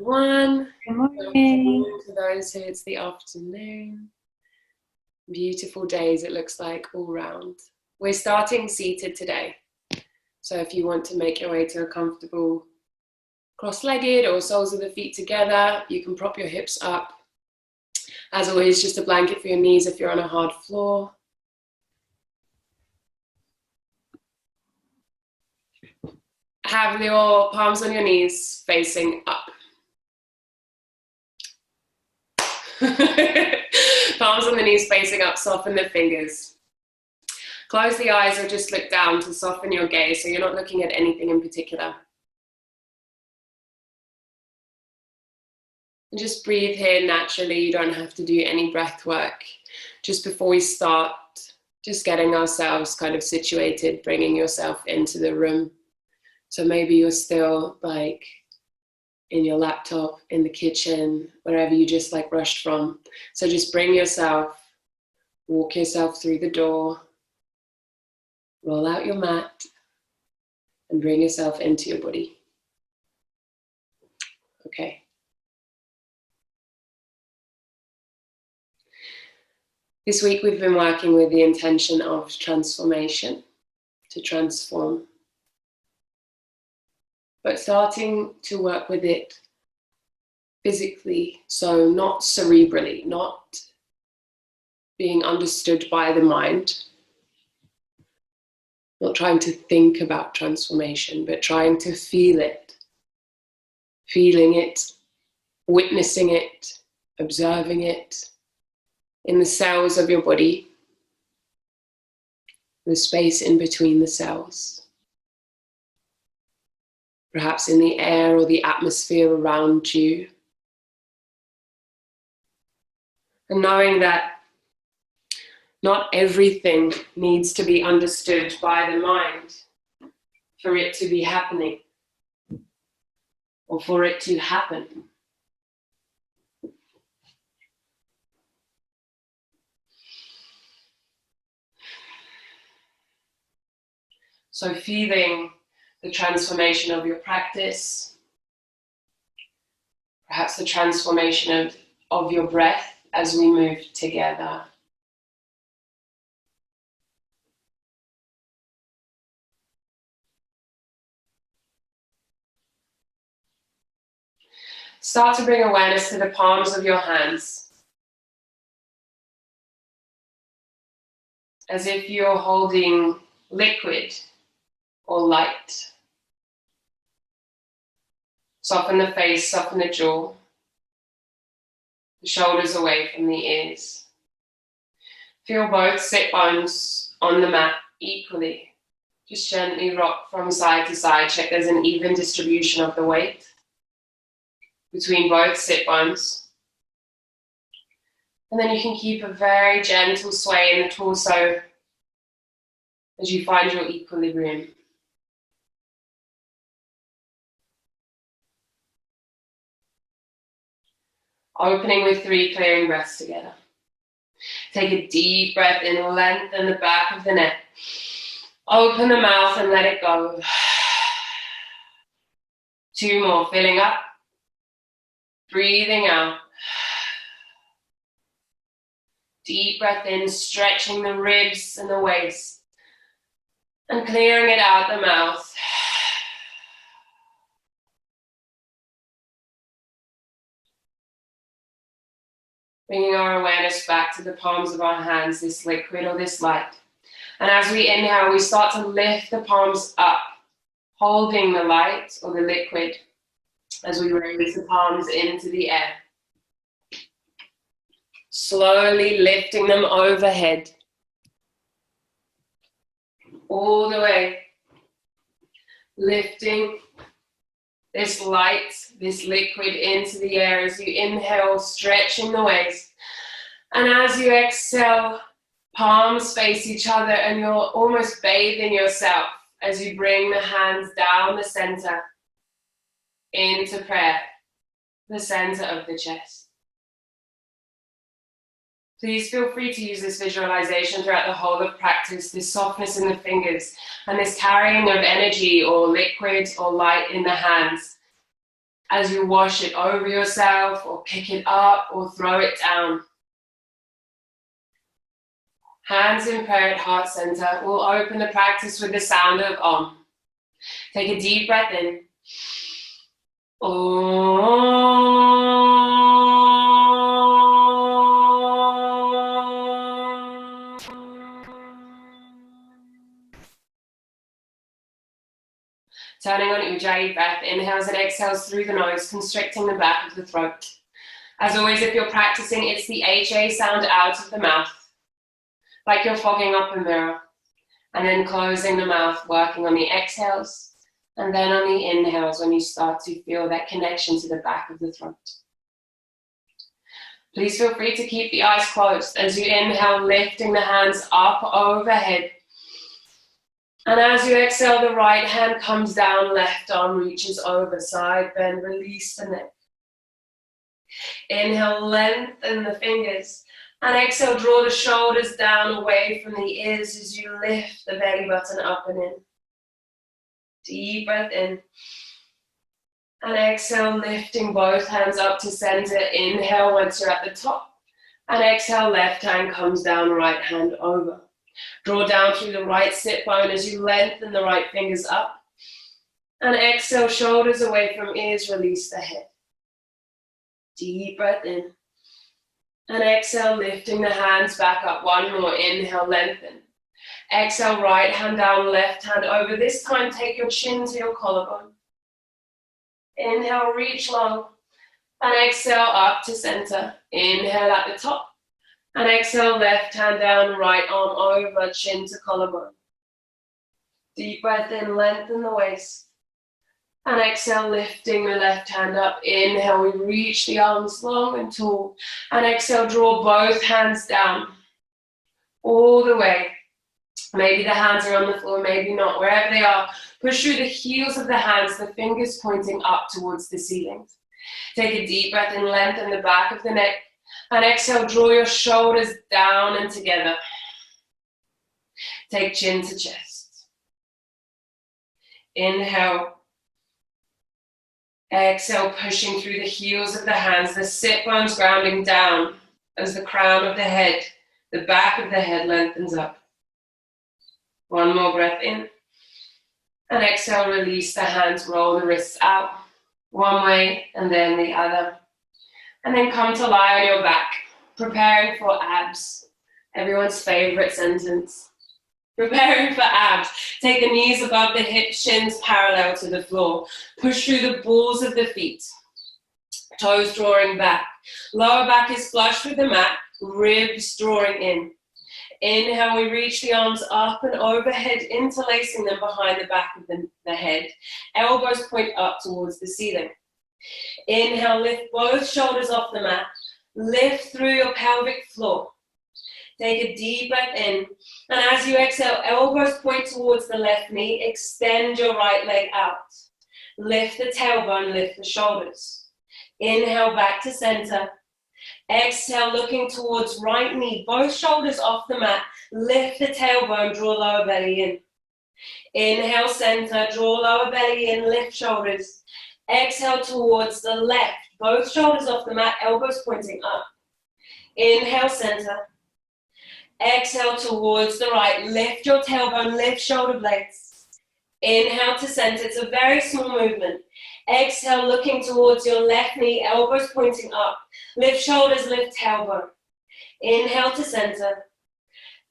everyone. Good Good morning. morning to those who it's the afternoon. Beautiful days it looks like all round. We're starting seated today. So if you want to make your way to a comfortable cross-legged or soles of the feet together, you can prop your hips up. As always, just a blanket for your knees if you're on a hard floor. Have your palms on your knees facing up. Palms on the knees facing up, soften the fingers. Close the eyes or just look down to soften your gaze so you're not looking at anything in particular. And just breathe here naturally, you don't have to do any breath work. Just before we start, just getting ourselves kind of situated, bringing yourself into the room. So maybe you're still like in your laptop, in the kitchen, wherever you just like rushed from. So just bring yourself, walk yourself through the door, roll out your mat, and bring yourself into your body. Okay. This week we've been working with the intention of transformation, to transform. But starting to work with it physically, so not cerebrally, not being understood by the mind, not trying to think about transformation, but trying to feel it, feeling it, witnessing it, observing it in the cells of your body, the space in between the cells. Perhaps in the air or the atmosphere around you. And knowing that not everything needs to be understood by the mind for it to be happening or for it to happen. So feeling the transformation of your practice, perhaps the transformation of your breath as we move together. Start to bring awareness to the palms of your hands, as if you're holding liquid or light. Soften the face, soften the jaw, the shoulders away from the ears. Feel both sit bones on the mat equally. Just gently rock from side to side. Check there's an even distribution of the weight between both sit bones. And then you can keep a very gentle sway in the torso as you find your equilibrium. Opening with 3 clearing breaths together. Take a deep breath in, lengthen the back of the neck. Open the mouth and let it go. 2 more, filling up. Breathing out. Deep breath in, stretching the ribs and the waist. And clearing it out the mouth. Bringing our awareness back to the palms of our hands, this liquid or this light. And as we inhale, we start to lift the palms up, holding the light or the liquid as we raise the palms into the air. Slowly lifting them overhead, all the way. Lifting this light, this liquid into the air as you inhale, stretching the waist. And as you exhale, palms face each other and you're almost bathing yourself as you bring the hands down the center into prayer, the center of the chest. Please feel free to use this visualization throughout the whole of practice, this softness in the fingers and this carrying of energy or liquid or light in the hands as you wash it over yourself or pick it up or throw it down. Hands in prayer at heart center. We'll open the practice with the sound of Om. Take a deep breath in. Om. Turning on Ujjayi breath, inhales and exhales through the nose, constricting the back of the throat. As always, if you're practicing, it's the HA sound out of the mouth, like you're fogging up a mirror. And then closing the mouth, working on the exhales, and then on the inhales when you start to feel that connection to the back of the throat. Please feel free to keep the eyes closed as you inhale, lifting the hands up overhead. And as you exhale, the right hand comes down, left arm reaches over, side bend, release the neck. Inhale, lengthen the fingers. And exhale, draw the shoulders down away from the ears as you lift the belly button up and in. Deep breath in. And exhale, lifting both hands up to center. Inhale once you're at the top. And exhale, left hand comes down, right hand over. Draw down through the right sit bone as you lengthen the right fingers up. And exhale, shoulders away from ears, release the head. Deep breath in. And exhale, lifting the hands back up. One more. Inhale, lengthen. Exhale, right hand down, left hand over. This time, take your chin to your collarbone. Inhale, reach long. And exhale, up to center. Inhale at the top. And exhale, left hand down, right arm over, chin to collarbone. Deep breath in, lengthen the waist. And exhale, lifting the left hand up. Inhale, we reach the arms long and tall. And exhale, draw both hands down. All the way. Maybe the hands are on the floor, maybe not. Wherever they are, push through the heels of the hands, the fingers pointing up towards the ceiling. Take a deep breath and lengthen the back of the neck. And exhale, draw your shoulders down and together. Take chin to chest. Inhale. Exhale, pushing through the heels of the hands, the sit bones grounding down as the crown of the head, the back of the head lengthens up. One more breath in. And exhale, release the hands, roll the wrists out. One way and then the other. And then come to lie on your back, preparing for abs. Everyone's favorite sentence. Preparing for abs. Take the knees above the hips, shins parallel to the floor. Push through the balls of the feet. Toes drawing back. Lower back is flush with the mat, ribs drawing in. Inhale, we reach the arms up and overhead, interlacing them behind the back of the head. Elbows point up towards the ceiling. Inhale, lift both shoulders off the mat. Lift through your pelvic floor. Take a deep breath in. And as you exhale, elbows point towards the left knee. Extend your right leg out. Lift the tailbone, lift the shoulders. Inhale, back to center. Exhale, looking towards right knee. Both shoulders off the mat. Lift the tailbone, draw lower belly in. Inhale, center, draw lower belly in, lift shoulders. Exhale towards the left. Both shoulders off the mat, elbows pointing up. Inhale, center. Exhale towards the right. Lift your tailbone, lift shoulder blades. Inhale to center. It's a very small movement. Exhale, looking towards your left knee, elbows pointing up. Lift shoulders, lift tailbone. Inhale to center.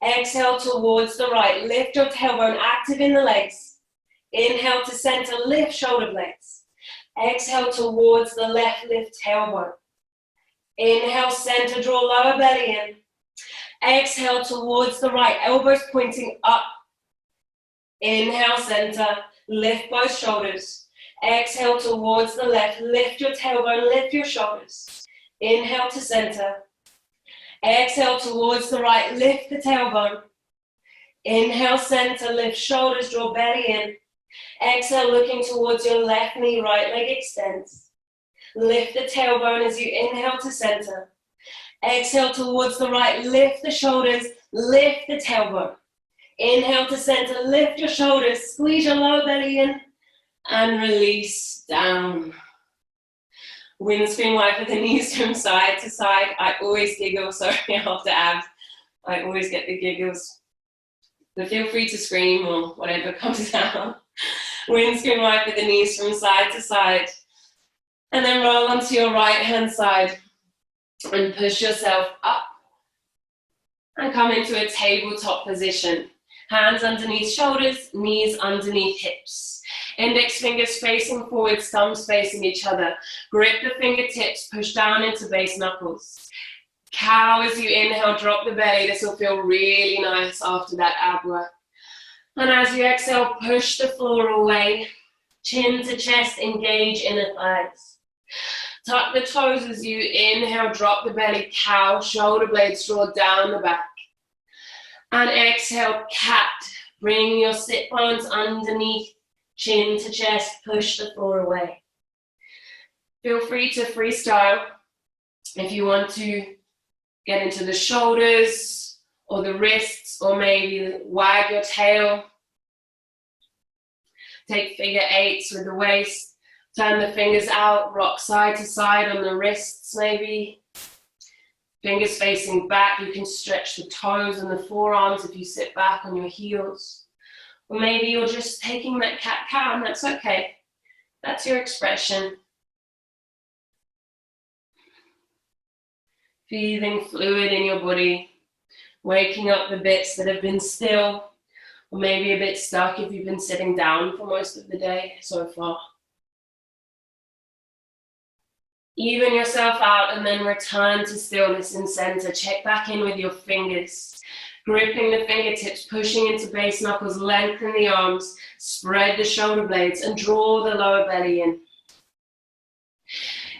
Exhale towards the right. Lift your tailbone, active in the legs. Inhale to center, lift shoulder blades. Exhale towards the left, lift tailbone. Inhale, center, draw lower belly in. Exhale towards the right, elbows pointing up. Inhale, center, lift both shoulders. Exhale towards the left, lift your tailbone, lift your shoulders. Inhale to center. Exhale towards the right, lift the tailbone. Inhale, center, lift shoulders, draw belly in. Exhale, looking towards your left knee, right leg extends. Lift the tailbone as you inhale to center. Exhale towards the right, lift the shoulders, lift the tailbone. Inhale to center, lift your shoulders, squeeze your lower belly in, and release down. Windscreen wiper the knees from side to side. I always giggle, sorry, after abs. I always get the giggles. But feel free to scream or whatever comes out. Windscreen wiper the knees from side to side. And then roll onto your right hand side and push yourself up. And come into a tabletop position. Hands underneath shoulders, knees underneath hips. Index fingers facing forward, thumbs facing each other. Grip the fingertips, push down into base knuckles. Cow as you inhale, drop the belly. This will feel really nice after that ab work. And as you exhale, push the floor away. Chin to chest, engage inner thighs. Tuck the toes as you inhale, drop the belly, cow, shoulder blades draw down the back. And exhale, cat. Bring your sit bones underneath, chin to chest, push the floor away. Feel free to freestyle if you want to get into the shoulders or the wrists, or maybe wag your tail. Take figure eights with the waist. Turn the fingers out, rock side to side on the wrists maybe. Fingers facing back, you can stretch the toes and the forearms if you sit back on your heels. Or maybe you're just taking that cat-cow, and that's okay. That's your expression. Feeling fluid in your body, waking up the bits that have been still, or maybe a bit stuck if you've been sitting down for most of the day so far. Even yourself out and then return to stillness in center. Check back in with your fingers. Gripping the fingertips, pushing into base knuckles, lengthen the arms, spread the shoulder blades and draw the lower belly in.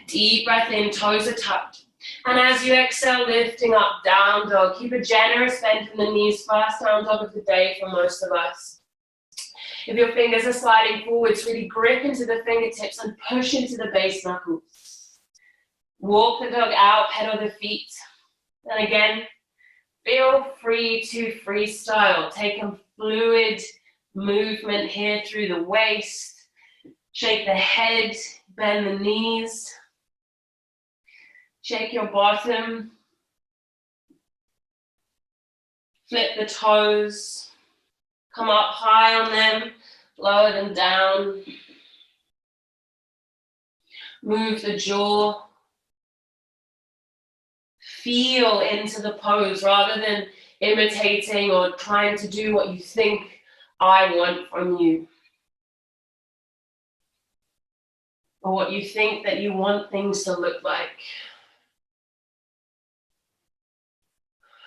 Deep breath in, toes are tucked. And as you exhale, lifting up, down dog. Keep a generous bend from the knees, first down dog of the day for most of us. If your fingers are sliding forwards, really grip into the fingertips and push into the base knuckles. Walk the dog out, pedal the feet. And again, feel free to freestyle. Take a fluid movement here through the waist. Shake the head, bend the knees. Shake your bottom. Flip the toes. Come up high on them, lower them down. Move the jaw. Feel into the pose rather than imitating or trying to do what you think I want from you. Or what you think that you want things to look like.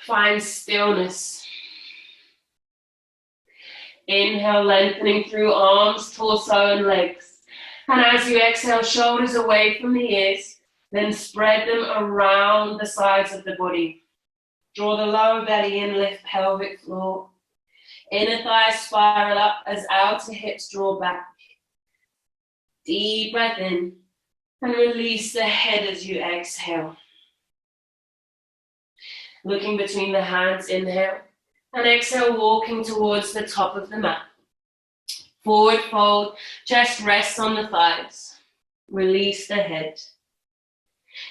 Find stillness. Inhale, lengthening through arms, torso, and legs. And as you exhale, shoulders away from the ears. Then spread them around the sides of the body. Draw the lower belly in, lift pelvic floor. Inner thighs spiral up as outer hips draw back. Deep breath in and release the head as you exhale. Looking between the hands, inhale. And exhale, walking towards the top of the mat. Forward fold, chest rests on the thighs. Release the head.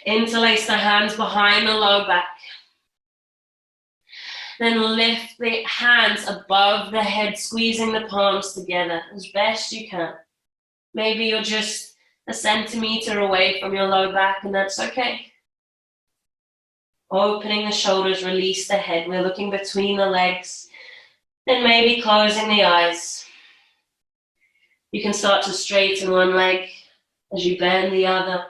Interlace the hands behind the low back. Then lift the hands above the head, squeezing the palms together as best you can. Maybe you're just a centimeter away from your low back, and that's okay. Opening the shoulders, release the head. We're looking between the legs. Then maybe closing the eyes. You can start to straighten one leg as you bend the other.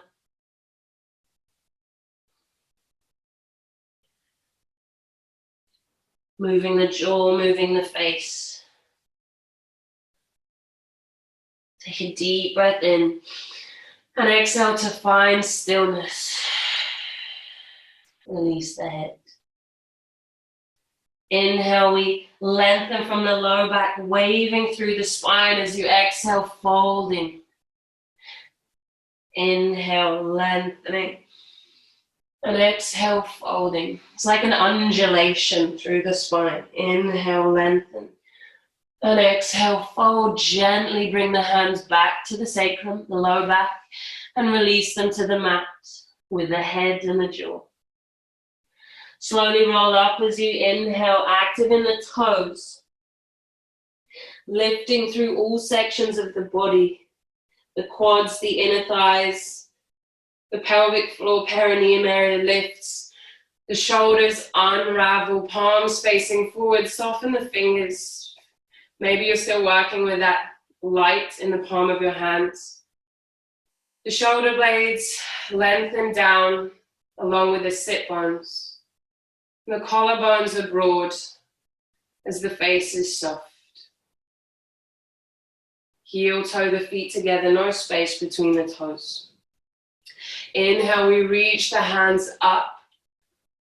Moving the jaw, moving the face. Take a deep breath in and exhale to find stillness. Release the head. Inhale, we lengthen from the low back, waving through the spine as you exhale, folding. Inhale, lengthening. And exhale, folding. It's like an undulation through the spine. Inhale, lengthen. And exhale, fold. Gently bring the hands back to the sacrum, the low back. and release them to the mat with the head and the jaw. Slowly roll up as you inhale, active in the toes, lifting through all sections of the body, the quads, the inner thighs, the pelvic floor, perineum area lifts, the shoulders unravel, palms facing forward, soften the fingers. Maybe you're still working with that light in the palm of your hands. The shoulder blades lengthen down along with the sit bones. The collarbones are broad as the face is soft. Heel toe the feet together, no space between the toes. Inhale, we reach the hands up,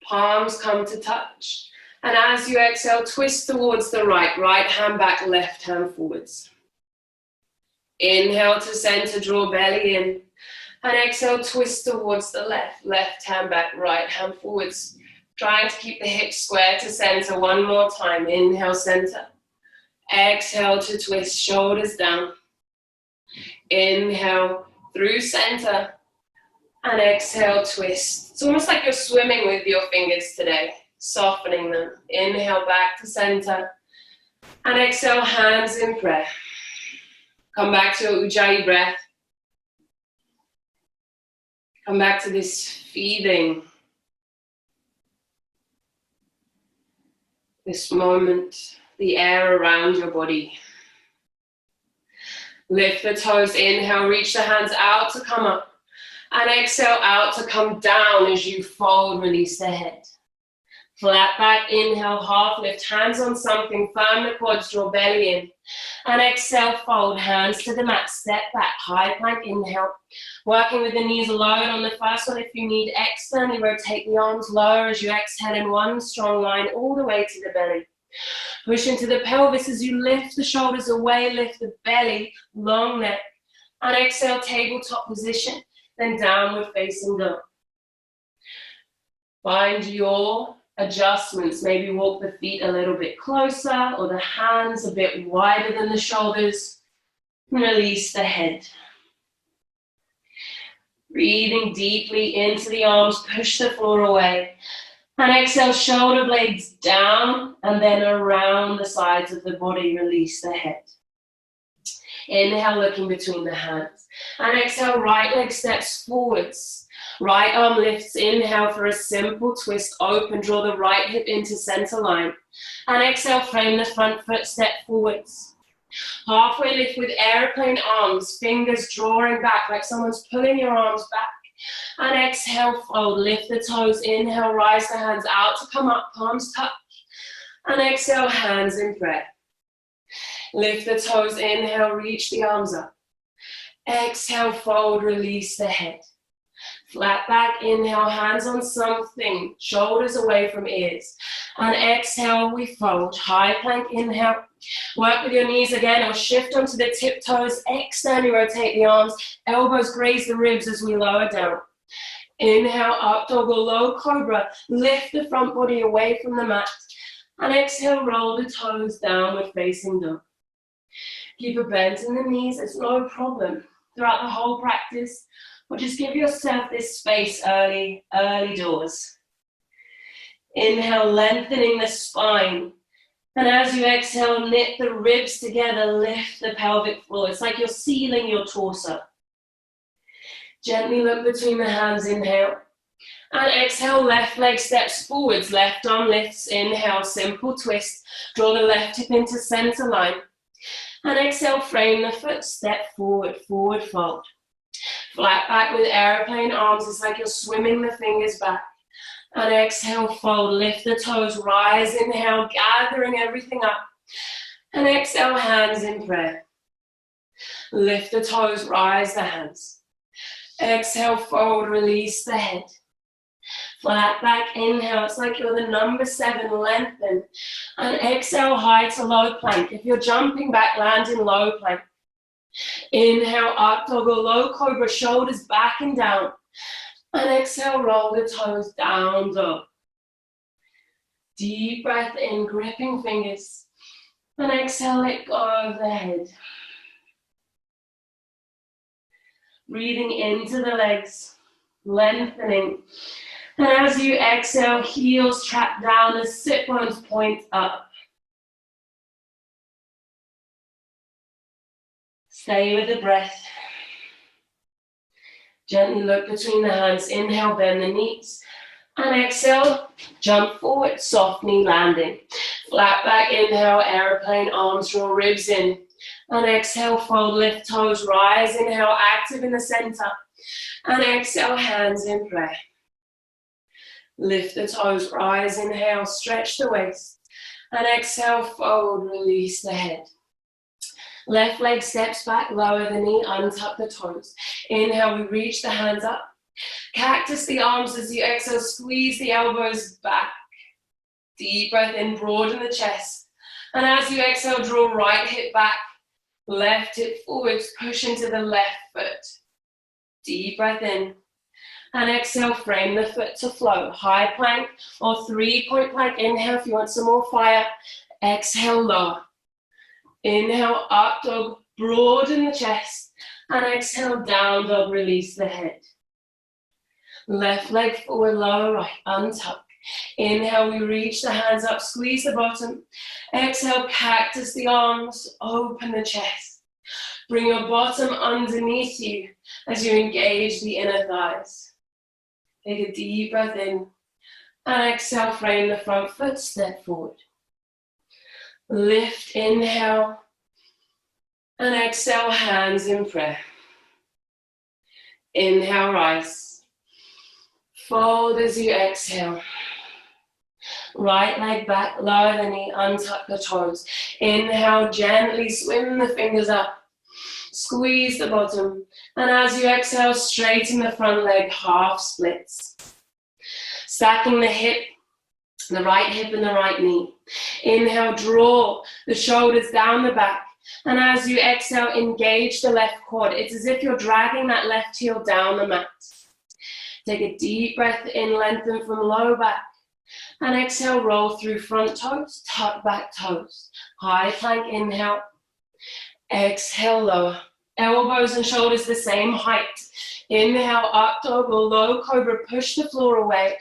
palms come to touch. And as you exhale, twist towards the right hand back, left hand forwards. Inhale to center, draw belly in. And exhale, twist towards the left hand back, right hand forwards. Trying to keep the hips square to center one more time. Inhale, center. Exhale to twist, shoulders down. Inhale through center. And exhale, twist. It's almost like you're swimming with your fingers today, softening them. Inhale back to center. And exhale, hands in prayer. Come back to your Ujjayi breath. Come back to this feeding. This moment, the air around your body. Lift the toes, inhale, reach the hands out to come up. And exhale out to come down as you fold, release the head. Flat back, inhale, half lift, hands on something, firm the quads, draw belly in. And exhale, fold, hands to the mat, step back, high plank, inhale. Working with the knees lowered on the first one. If you need, externally rotate the arms lower as you exhale in one strong line all the way to the belly. Push into the pelvis as you lift the shoulders away, lift the belly, long neck. And exhale, tabletop position, then downward facing dog. Find your adjustments. Maybe walk the feet a little bit closer or the hands a bit wider than the shoulders. Release the head. Breathing deeply into the arms, push the floor away. And exhale, shoulder blades down and then around the sides of the body, release the head. Inhale, looking between the hands. And exhale, right leg steps forwards. Right arm lifts, inhale for a simple twist, open, draw the right hip into center line. And exhale, frame the front foot, step forwards. Halfway lift with airplane arms, fingers drawing back like someone's pulling your arms back. And exhale, fold, lift the toes, inhale, rise the hands out to come up, palms touch. And exhale, hands in prayer. Lift the toes, inhale, reach the arms up. Exhale, fold, release the head. Flat back, inhale, hands on something, shoulders away from ears. And exhale, we fold, high plank, inhale. Work with your knees again or shift onto the tiptoes, externally rotate the arms, elbows graze the ribs as we lower down. Inhale, up dog or low cobra, lift the front body away from the mat. And exhale, roll the toes, downward facing dog. Keep a bend in the knees, it's no problem. Throughout the whole practice, or just give yourself this space early doors. Inhale, lengthening the spine. And as you exhale, knit the ribs together, lift the pelvic floor. It's like you're sealing your torso. Gently look between the hands, inhale. And exhale, left leg steps forwards, left arm lifts, inhale, simple twist. Draw the left hip into center line. And exhale, frame the foot, step forward, forward fold. Flat back with airplane arms, it's like you're swimming the fingers back. And exhale, fold, lift the toes, rise, inhale, gathering everything up. And exhale, hands in prayer. Lift the toes, rise the hands. Exhale, fold, release the head. Flat back, inhale, it's like you're the number 7, lengthen. And exhale, high to low plank. If you're jumping back, land in low plank. Inhale, up dog or low cobra, shoulders back and down. And exhale, roll the toes, down dog. Deep breath in, gripping fingers. And exhale, let go of the head. Breathing into the legs, lengthening. And as you exhale, heels trap down as sit bones point up. Stay with the breath. Gently look between the hands. Inhale, bend the knees. And exhale, jump forward, soft knee landing. Flat back, inhale, airplane, arms draw ribs in. And exhale, fold, lift toes, rise. Inhale, active in the center. And exhale, hands in prayer. Lift the toes, rise, inhale, stretch the waist. And exhale, fold, release the head. Left leg steps back, lower the knee, untuck the toes. Inhale, we reach the hands up. Cactus the arms as you exhale, squeeze the elbows back. Deep breath in, broaden the chest. And as you exhale, draw right hip back, left hip forwards, push into the left foot. Deep breath in. And exhale, frame the foot to flow. High plank or 3-point plank. Inhale if you want some more fire. Exhale, lower. Inhale, up dog, broaden the chest. And exhale, down dog, release the head. Left leg forward, lower right, untuck. Inhale, we reach the hands up, squeeze the bottom. Exhale, cactus the arms, open the chest. Bring your bottom underneath you as you engage the inner thighs. Take a deep breath in. And exhale, frame the front foot, step forward. Lift, inhale. And exhale, hands in prayer. Inhale, rise. Fold as you exhale. Right leg back, lower the knee, untuck the toes. Inhale, gently swim the fingers up. Squeeze the bottom. And as you exhale, straighten the front leg, half splits. Stacking the hip, the right hip and the right knee. Inhale, draw the shoulders down the back. And as you exhale, engage the left quad. It's as if you're dragging that left heel down the mat. Take a deep breath in, lengthen from low back. And exhale, roll through front toes, tuck back toes. High plank, inhale. Exhale, lower. Elbows and shoulders the same height. Inhale, up dog or low cobra, push the floor away.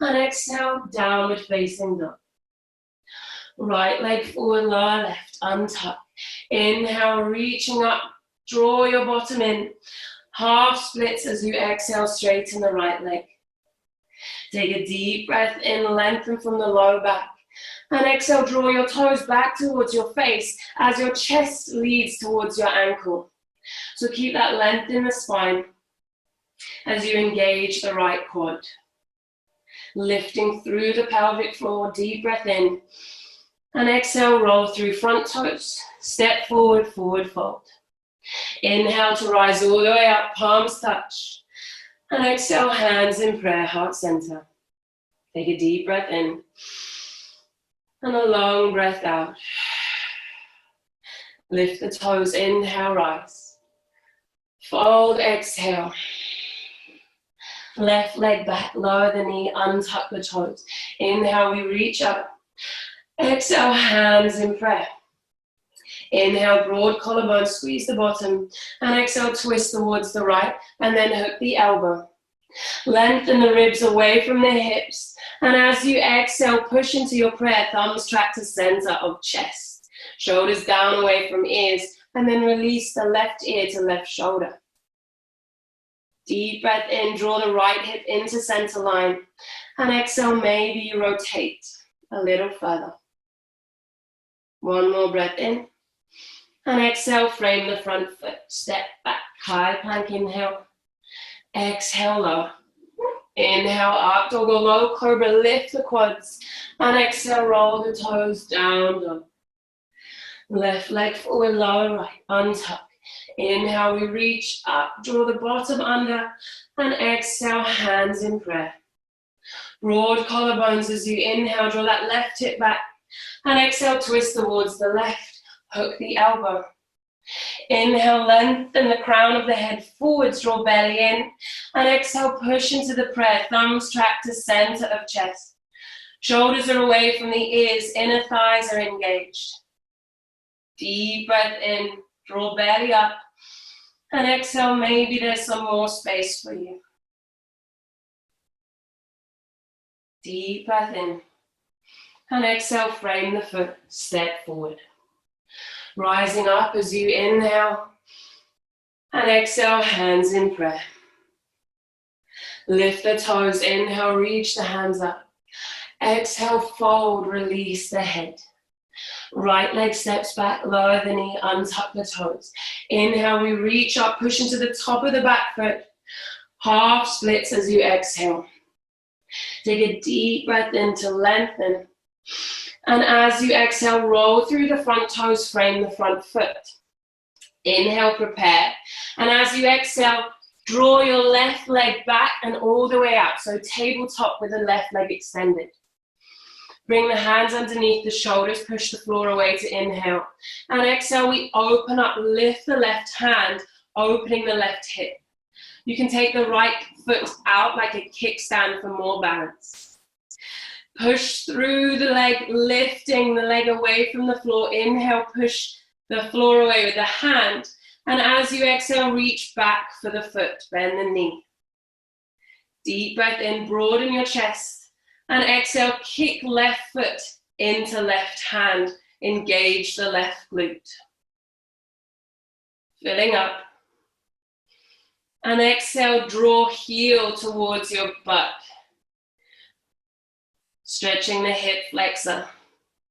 And exhale, downward facing dog. Right leg forward, lower left, untuck. Inhale, reaching up, draw your bottom in. Half splits as you exhale, straighten the right leg. Take a deep breath in, lengthen from the low back. And exhale, draw your toes back towards your face as your chest leads towards your ankle. So keep that length in the spine as you engage the right quad. Lifting through the pelvic floor, deep breath in. And exhale, roll through front toes. Step forward, forward fold. Inhale to rise all the way up, palms touch. And exhale, hands in prayer, heart center. Take a deep breath in. And a long breath out. Lift the toes, inhale, rise. Fold, exhale. Left leg back, lower the knee, untuck the toes. Inhale, we reach up. Exhale, hands in prayer. Inhale, broad collarbone, squeeze the bottom. And exhale, twist towards the right. And then hook the elbow. Lengthen the ribs away from the hips. And as you exhale, push into your prayer. Thumbs track to center of chest. Shoulders down away from ears. And then release the left ear to left shoulder. Deep breath in, draw the right hip into center line. And exhale, maybe you rotate a little further. One more breath in. And exhale, frame the front foot. Step back, high plank, inhale. Exhale, lower. Inhale, up dog or low cobra, lift the quads. And exhale, roll the toes down, dog. Left leg forward, lower right, untuck. Inhale, we reach up, draw the bottom under. And exhale, hands in prayer. Broad collarbones as you inhale, draw that left hip back. And exhale, twist towards the left, hook the elbow. Inhale, lengthen the crown of the head forwards, draw belly in. And exhale, push into the prayer, thumbs track to center of chest. Shoulders are away from the ears, inner thighs are engaged. Deep breath in, draw belly up. And exhale, maybe there's some more space for you. Deep breath in. And exhale, frame the foot, step forward. Rising up as you inhale. And exhale, hands in prayer. Lift the toes, inhale, reach the hands up. Exhale, fold, release the head. Right leg steps back, lower the knee, untuck the toes. Inhale, we reach up, push into the top of the back foot. Half splits as you exhale. Take a deep breath in to lengthen. And as you exhale, roll through the front toes, frame the front foot. Inhale, prepare. And as you exhale, draw your left leg back and all the way out. So tabletop with the left leg extended. Bring the hands underneath the shoulders, push the floor away to inhale. And exhale, we open up, lift the left hand, opening the left hip. You can take the right foot out like a kickstand for more balance. Push through the leg, lifting the leg away from the floor. Inhale, push the floor away with the hand. And as you exhale, reach back for the foot, bend the knee. Deep breath in, broaden your chest. And exhale, kick left foot into left hand. Engage the left glute. Filling up. And exhale, draw heel towards your butt. Stretching the hip flexor.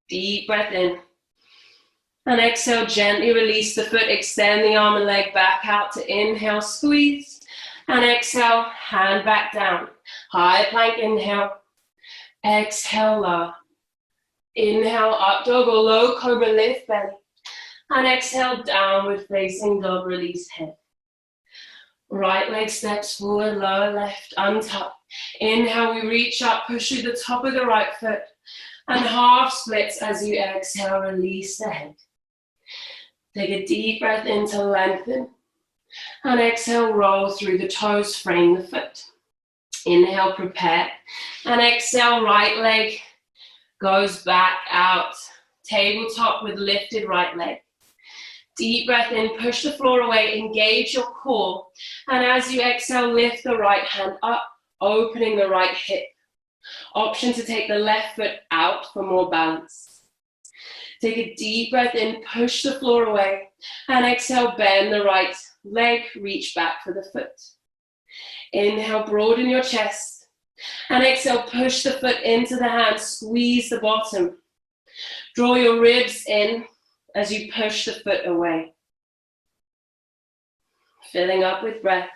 Deep breath in. And exhale, gently release the foot, extend the arm and leg back out to inhale, squeeze. And exhale, hand back down. High plank, inhale. Exhale, lower. Inhale, up dog or low cobra, lift belly. And exhale, downward facing dog, release head. Right leg steps forward, lower left, untuck. Inhale, we reach up, push through the top of the right foot. And half splits as you exhale, release the head. Take a deep breath in to lengthen. And exhale, roll through the toes, frame the foot. Inhale, prepare. And exhale, right leg goes back out. Tabletop with lifted right leg. Deep breath in, push the floor away, engage your core. And as you exhale, lift the right hand up, opening the right hip. Option to take the left foot out for more balance. Take a deep breath in, push the floor away. And exhale, bend the right leg, reach back for the foot. Inhale, broaden your chest. And exhale, push the foot into the hand, squeeze the bottom. Draw your ribs in as you push the foot away. Filling up with breath.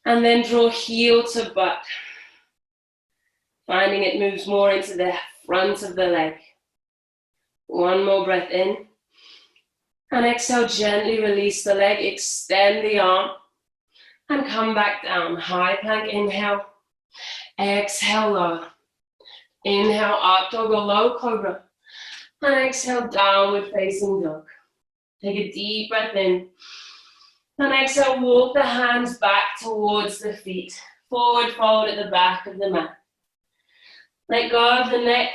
And then draw heel to butt. Finding it moves more into the front of the leg. One more breath in. And exhale, gently release the leg, extend the arm. And come back down. High plank, inhale. Exhale, lower. Inhale, up dog or low cobra. And exhale, downward facing dog. Take a deep breath in. And exhale, walk the hands back towards the feet. Forward fold at the back of the mat. Let go of the neck,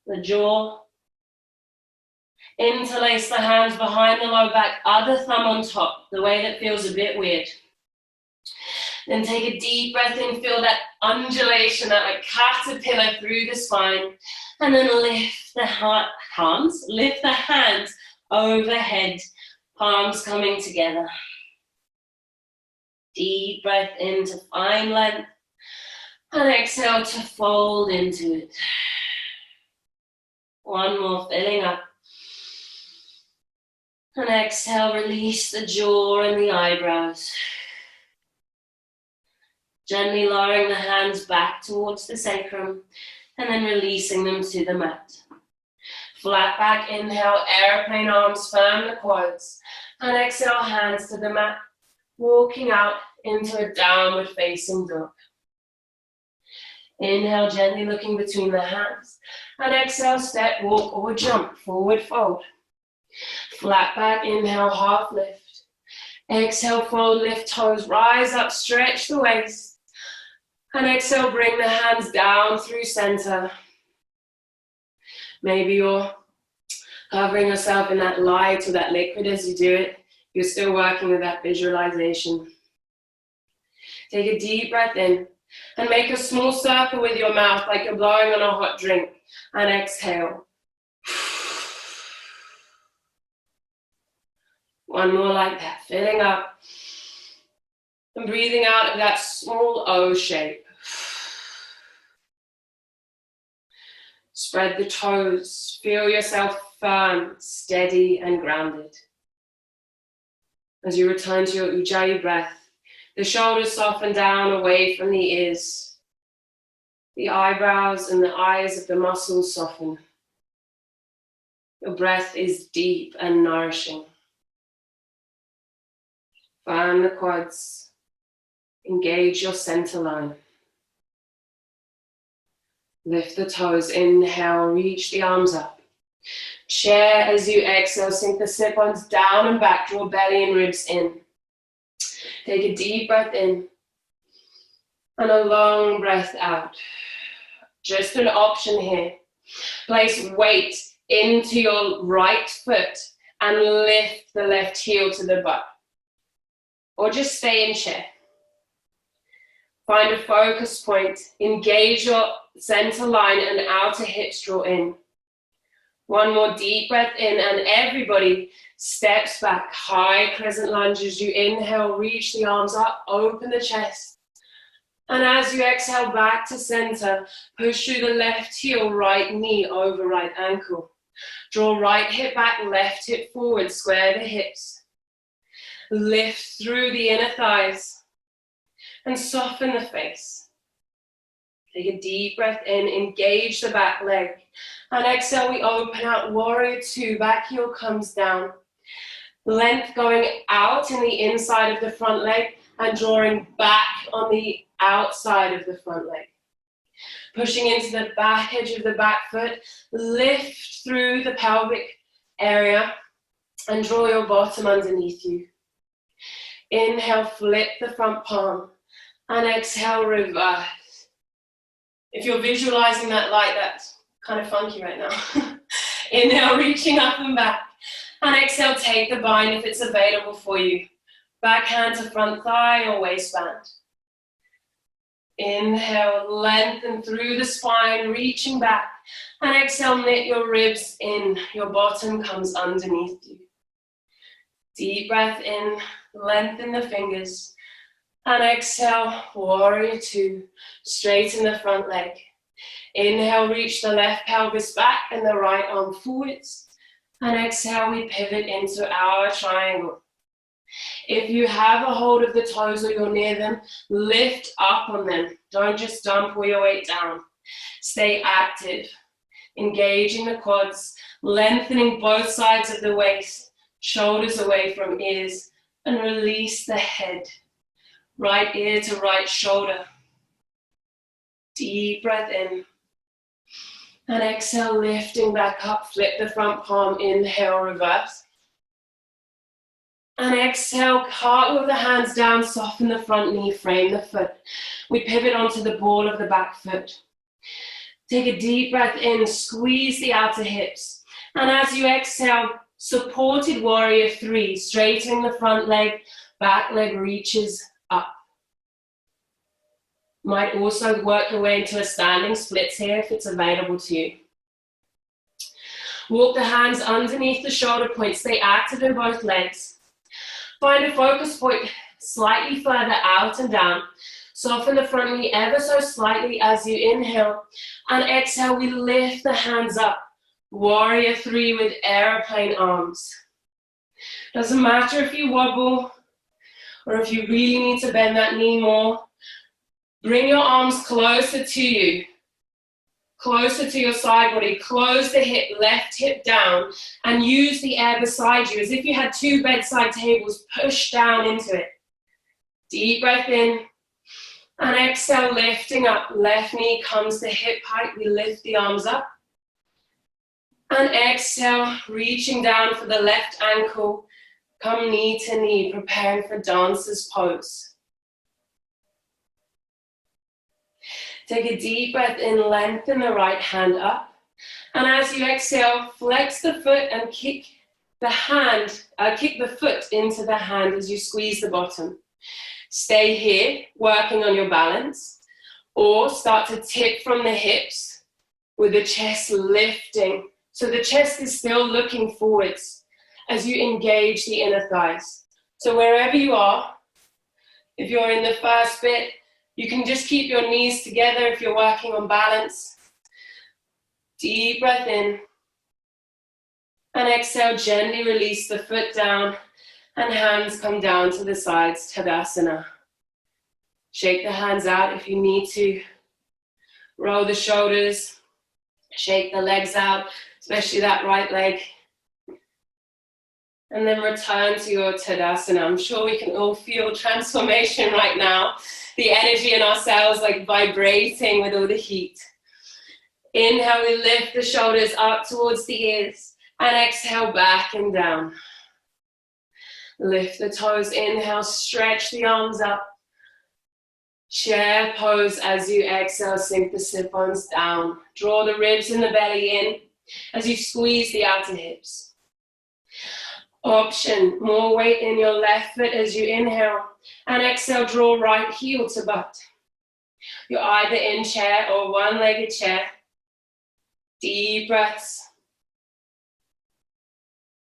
the jaw. Interlace the hands behind the low back, other thumb on top, the way that feels a bit weird. Then take a deep breath in, feel that undulation, that like caterpillar through the spine. And then lift the hands overhead, palms coming together. Deep breath in to find length. And exhale to fold into it. One more, filling up. And exhale, release the jaw and the eyebrows. Gently lowering the hands back towards the sacrum and then releasing them to the mat. Flat back, inhale, airplane arms, firm the quads. And exhale, hands to the mat, walking out into a downward facing dog. Inhale, gently looking between the hands. And exhale, step, walk or jump, forward fold. Flat back, inhale, half lift. Exhale, fold, lift toes, rise up, stretch the waist. And exhale, bring the hands down through center. Maybe you're covering yourself in that light or that liquid as you do it. You're still working with that visualization. Take a deep breath in and make a small circle with your mouth like you're blowing on a hot drink, and exhale. One more like that, filling up and breathing out of that small O shape. Spread the toes, feel yourself firm, steady and grounded. As you return to your Ujjayi breath, the shoulders soften down away from the ears. The eyebrows and the eyes of the muscles soften. Your breath is deep and nourishing. Firm the quads. Engage your center line. Lift the toes. Inhale, reach the arms up. Chair as you exhale, sink the sit-bones down and back, draw belly and ribs in. Take a deep breath in and a long breath out. Just an option here. Place weight into your right foot and lift the left heel to the butt. Or just stay in chair. Find a focus point. Engage your center line and outer hips draw in. One more deep breath in and everybody steps back. High crescent lunge as you inhale, reach the arms up, open the chest. And as you exhale back to center, push through the left heel, right knee over right ankle. Draw right hip back, left hip forward, square the hips. Lift through the inner thighs and soften the face. Take a deep breath in, engage the back leg. And exhale, we open out, warrior two, back heel comes down. Length going out in the inside of the front leg and drawing back on the outside of the front leg. Pushing into the back edge of the back foot, lift through the pelvic area and draw your bottom underneath you. Inhale, flip the front palm and exhale, reverse. If you're visualizing that light, that's kind of funky right now. Inhale, reaching up and back. And exhale, take the bind if it's available for you. Back hand to front thigh or waistband. Inhale, lengthen through the spine, reaching back. And exhale, knit your ribs in. Your bottom comes underneath you. Deep breath in, lengthen the fingers. And exhale, warrior two, straighten the front leg. Inhale, reach the left pelvis back and the right arm forwards. And exhale, we pivot into our triangle. If you have a hold of the toes or you're near them, lift up on them. Don't just dump all your weight down. Stay active, engaging the quads, lengthening both sides of the waist, shoulders away from ears, and release the head. Right ear to right shoulder. Deep breath in. And exhale, lifting back up, flip the front palm, inhale, reverse. And exhale, cartwheel the hands down, soften the front knee, frame the foot. We pivot onto the ball of the back foot. Take a deep breath in, squeeze the outer hips. And as you exhale, supported warrior three, straightening the front leg, back leg reaches up. Might also work your way into a standing splits here if it's available to you. Walk the hands underneath the shoulder points, stay active in both legs. Find a focus point slightly further out and down. Soften the front knee ever so slightly as you inhale. And exhale, we lift the hands up. Warrior three with airplane arms. Doesn't matter if you wobble or if you really need to bend that knee more. Bring your arms closer to you, closer to your side body. Close the hip, left hip down, and use the air beside you as if you had two bedside tables. Push down into it. Deep breath in, and exhale, lifting up. Left knee comes to hip height. We lift the arms up. And exhale, reaching down for the left ankle. Come knee to knee, preparing for dancer's pose. Take a deep breath in, lengthen the right hand up. And as you exhale, flex the foot and kick kick the foot into the hand as you squeeze the bottom. Stay here, working on your balance, or start to tip from the hips with the chest lifting. So the chest is still looking forwards as you engage the inner thighs. So wherever you are, if you're in the first bit, you can just keep your knees together if you're working on balance. Deep breath in. And exhale, gently release the foot down and hands come down to the sides, Tadasana. Shake the hands out if you need to. Roll the shoulders, shake the legs out, especially that right leg. And then return to your Tadasana. I'm sure we can all feel transformation right now. The energy in our cells like vibrating with all the heat. Inhale, we lift the shoulders up towards the ears. And exhale, back and down. Lift the toes, inhale, stretch the arms up. Chair pose as you exhale, sink the sit-bones down. Draw the ribs and the belly in as you squeeze the outer hips. Option, more weight in your left foot as you inhale. And exhale, draw right heel to butt. You're either in chair or one-legged chair. Deep breaths.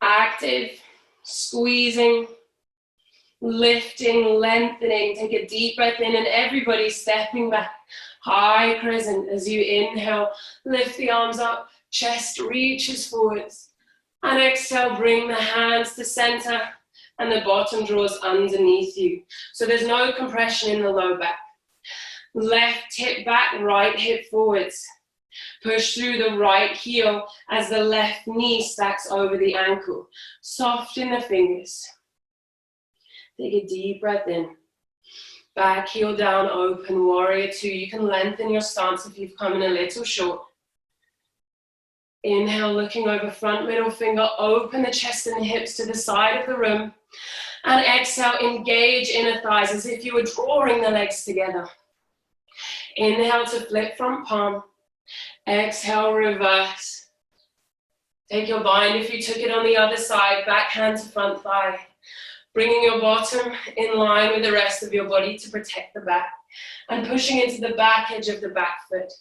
Active, squeezing, lifting, lengthening. Take a deep breath in and everybody stepping back. High crescent as you inhale. Lift the arms up, chest reaches forwards. And exhale, bring the hands to center and the bottom draws underneath you. So there's no compression in the low back. Left hip back, right hip forwards. Push through the right heel as the left knee stacks over the ankle. Soften the fingers. Take a deep breath in. Back heel down, open, warrior two. You can lengthen your stance if you've come in a little short. Inhale, looking over front middle finger, open the chest and the hips to the side of the room. And exhale, engage inner thighs as if you were drawing the legs together. Inhale to flip front palm. Exhale, reverse. Take your bind if you took it on the other side, back hand to front thigh. Bringing your bottom in line with the rest of your body to protect the back. And pushing into the back edge of the back foot.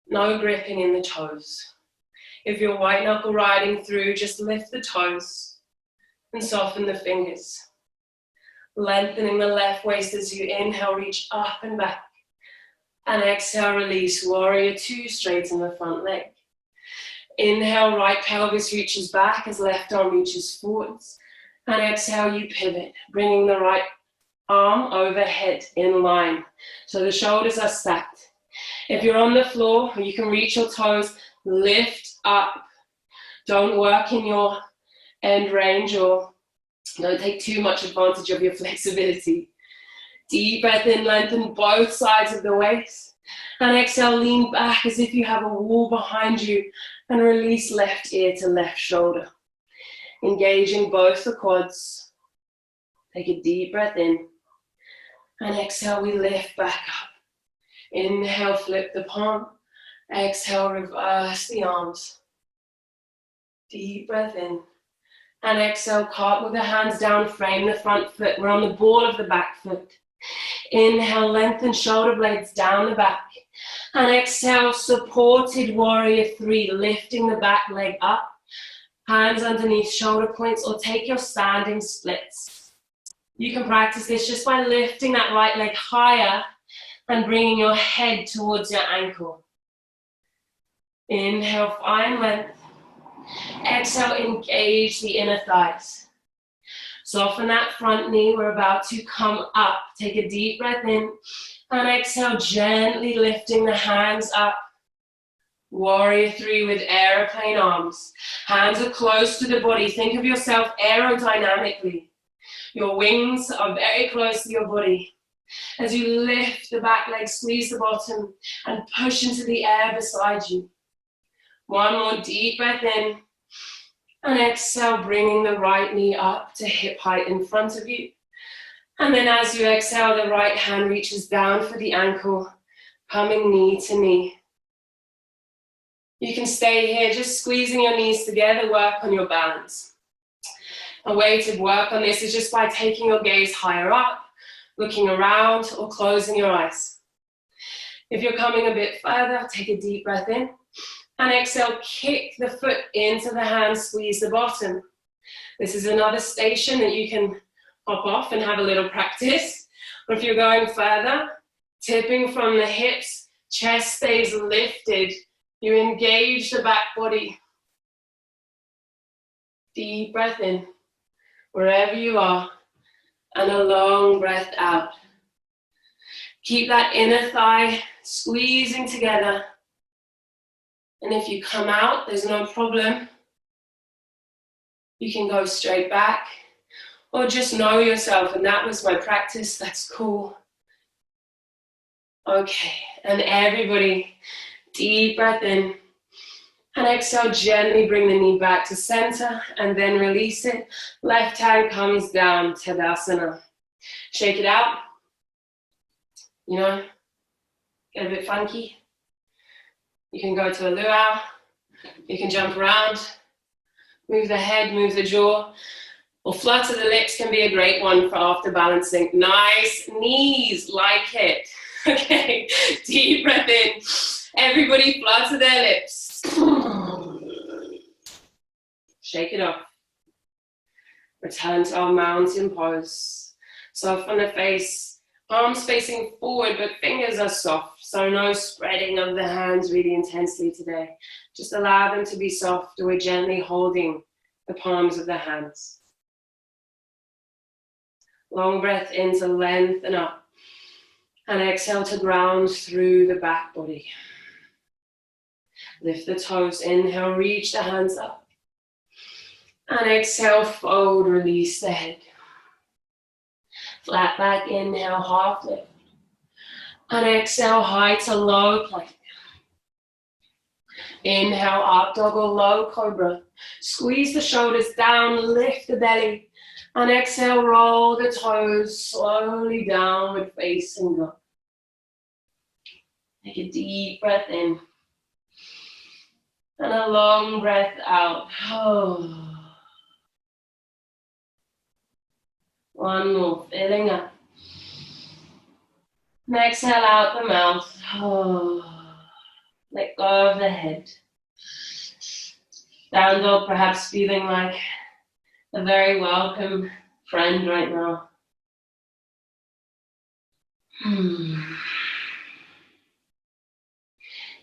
No gripping in the toes. If you're white knuckle riding through, just lift the toes and soften the fingers. Lengthening the left waist as you inhale, reach up and back. And exhale, release, warrior two, straighten the front leg. Inhale, right pelvis reaches back as left arm reaches forwards. And exhale, you pivot, bringing the right arm overhead in line. So the shoulders are stacked. If you're on the floor, you can reach your toes, lift up. Don't work in your end range or don't take too much advantage of your flexibility. Deep breath in, lengthen both sides of the waist. And exhale, lean back as if you have a wall behind you. And release left ear to left shoulder. Engaging both the quads. Take a deep breath in. And exhale, we lift back up. Inhale, flip the palm. Exhale, reverse the arms. Deep breath in. And exhale, cartwheel the hands down, frame the front foot. We're on the ball of the back foot. Inhale, lengthen shoulder blades down the back. And exhale, supported warrior three, lifting the back leg up. Hands underneath shoulder points or take your standing splits. You can practice this just by lifting that right leg higher and bringing your head towards your ankle. Inhale, find length. Exhale, engage the inner thighs. Soften that front knee. We're about to come up. Take a deep breath in. And exhale, gently lifting the hands up. Warrior three with airplane arms. Hands are close to the body. Think of yourself aerodynamically. Your wings are very close to your body. As you lift the back leg, squeeze the bottom, and push into the air beside you. One more deep breath in. And exhale, bringing the right knee up to hip height in front of you. And then as you exhale, the right hand reaches down for the ankle, coming knee to knee. You can stay here, just squeezing your knees together, work on your balance. A way to work on this is just by taking your gaze higher up, looking around, or closing your eyes. If you're coming a bit further, take a deep breath in, and exhale, kick the foot into the hand, squeeze the bottom. This is another station that you can hop off and have a little practice. Or if you're going further, tipping from the hips, chest stays lifted. You engage the back body. Deep breath in, wherever you are, and a long breath out. Keep that inner thigh squeezing together. And if you come out, there's no problem. You can go straight back, or just know yourself, and that was my practice, that's cool. Okay, and everybody, deep breath in, and exhale, gently bring the knee back to center, and then release it. Left hand comes down, Tadasana. Shake it out, you know, get a bit funky. You can go to a luau, you can jump around, move the head, move the jaw, or flutter the lips can be a great one for after balancing. Nice knees, like it. Okay, deep breath in. Everybody flutter their lips. Shake it off. Return to our mountain pose. Soften the face, palms facing forward, but fingers are soft. So no spreading of the hands really intensely today. Just allow them to be soft. We're gently holding the palms of the hands. Long breath in to lengthen up. And exhale to ground through the back body. Lift the toes, inhale, reach the hands up. And exhale, fold, release the head. Flat back, inhale, half lift. And exhale, high to low plank. Inhale, up dog or low cobra. Squeeze the shoulders down, lift the belly. And exhale, roll the toes slowly downward facing up. Take a deep breath in. And a long breath out. Oh. One more, filling up. And exhale out the mouth. Oh. Let go of the head. Down dog, perhaps feeling like a very welcome friend right now.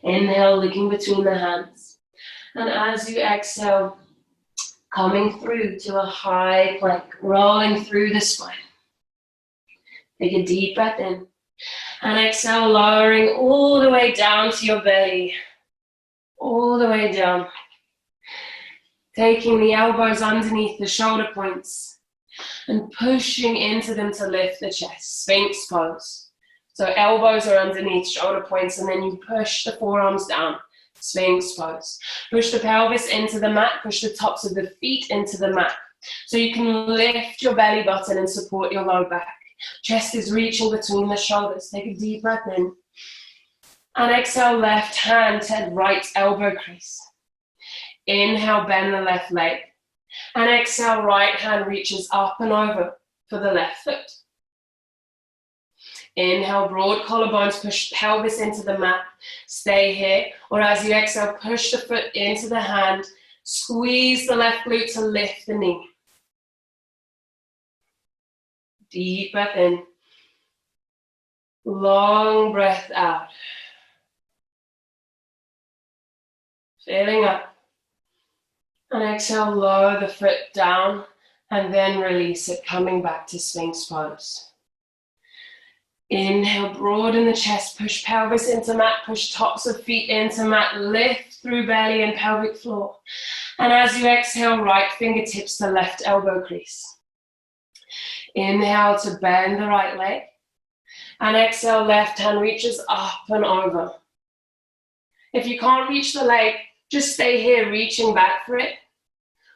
Inhale, looking between the hands. And as you exhale, coming through to a high plank, rolling through the spine. Take a deep breath in. And exhale, lowering all the way down to your belly. All the way down. Taking the elbows underneath the shoulder points and pushing into them to lift the chest, Sphinx pose. So elbows are underneath shoulder points, and then you push the forearms down, Sphinx pose. Push the pelvis into the mat, push the tops of the feet into the mat. So you can lift your belly button and support your low back. Chest is reaching between the shoulders. Take a deep breath in. And exhale, left hand to right elbow crease. Inhale, bend the left leg. And exhale, right hand reaches up and over for the left foot. Inhale, broad collarbones, push pelvis into the mat. Stay here. Or as you exhale, push the foot into the hand. Squeeze the left glute to lift the knee. Deep breath in. Long breath out. Filling up. And exhale, lower the foot down and then release it, coming back to Sphinx pose. Inhale, broaden the chest, push pelvis into mat, push tops of feet into mat, lift through belly and pelvic floor. And as you exhale, right fingertips to left elbow crease. Inhale to bend the right leg. And exhale, left hand reaches up and over. If you can't reach the leg, just stay here reaching back for it.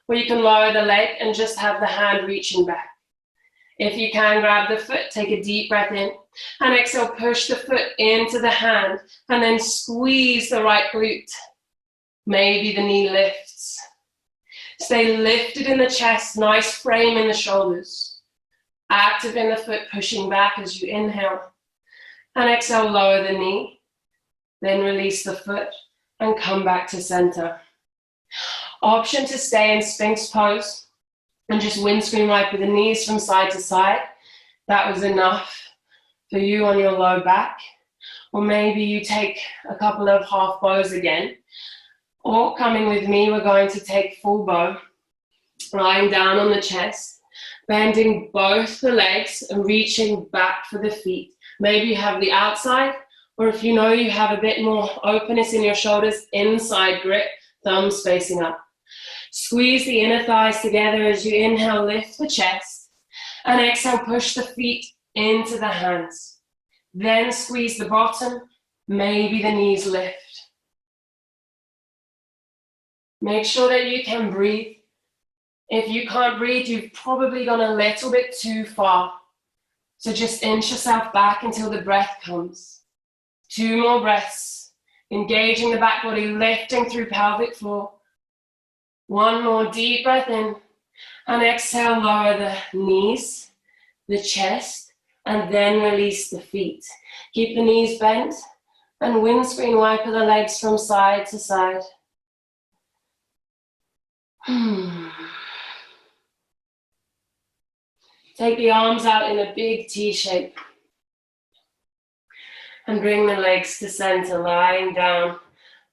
Or you can lower the leg and just have the hand reaching back. If you can, grab the foot, take a deep breath in. And exhale, push the foot into the hand. And then squeeze the right glute. Maybe the knee lifts. Stay lifted in the chest, nice frame in the shoulders. Active in the foot, pushing back as you inhale. And exhale, lower the knee. Then release the foot and come back to center. Option to stay in Sphinx pose and just windscreen wipe with the knees from side to side. That was enough for you on your low back. Or maybe you take a couple of half bows again. Or coming with me, we're going to take full bow, lying down on the chest, bending both the legs and reaching back for the feet. Maybe you have the outside, or if you know you have a bit more openness in your shoulders, inside grip, thumbs facing up. Squeeze the inner thighs together as you inhale, lift the chest, and exhale, push the feet into the hands. Then squeeze the bottom, maybe the knees lift. Make sure that you can breathe. If you can't breathe, you've probably gone a little bit too far. So just inch yourself back until the breath comes. 2 more breaths, engaging the back body, lifting through pelvic floor. 1 more deep breath in, and exhale, lower the knees, the chest, and then release the feet. Keep the knees bent, and windscreen wipe the legs from side to side. Take the arms out in a big T shape. And bring the legs to center, lying down,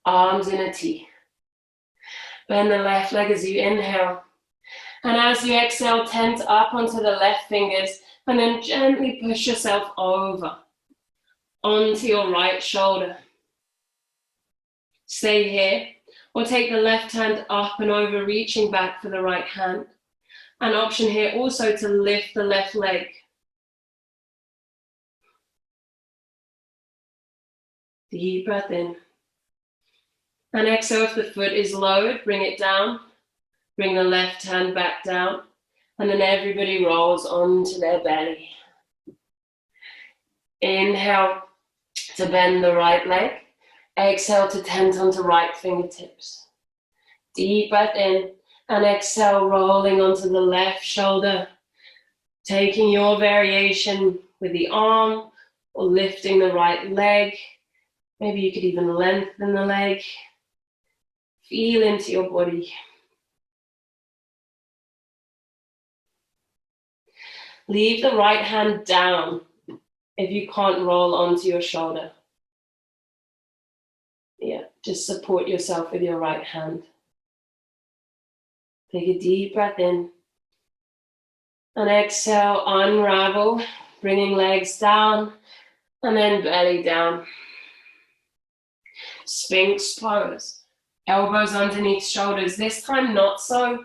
arms in a T. Bend the left leg as you inhale. And as you exhale, tent up onto the left fingers, and then gently push yourself over onto your right shoulder. Stay here, or take the left hand up and over, reaching back for the right hand. An option here also to lift the left leg. Deep breath in. And exhale, if the foot is lowered, bring it down. Bring the left hand back down. And then everybody rolls onto their belly. Inhale to bend the right leg. Exhale to tent onto right fingertips. Deep breath in. And exhale, rolling onto the left shoulder. Taking your variation with the arm or lifting the right leg. Maybe you could even lengthen the leg. Feel into your body. Leave the right hand down if you can't roll onto your shoulder. Yeah, just support yourself with your right hand. Take a deep breath in. And exhale, unravel, bringing legs down and then belly down. Sphinx pose. Elbows underneath shoulders. This time not so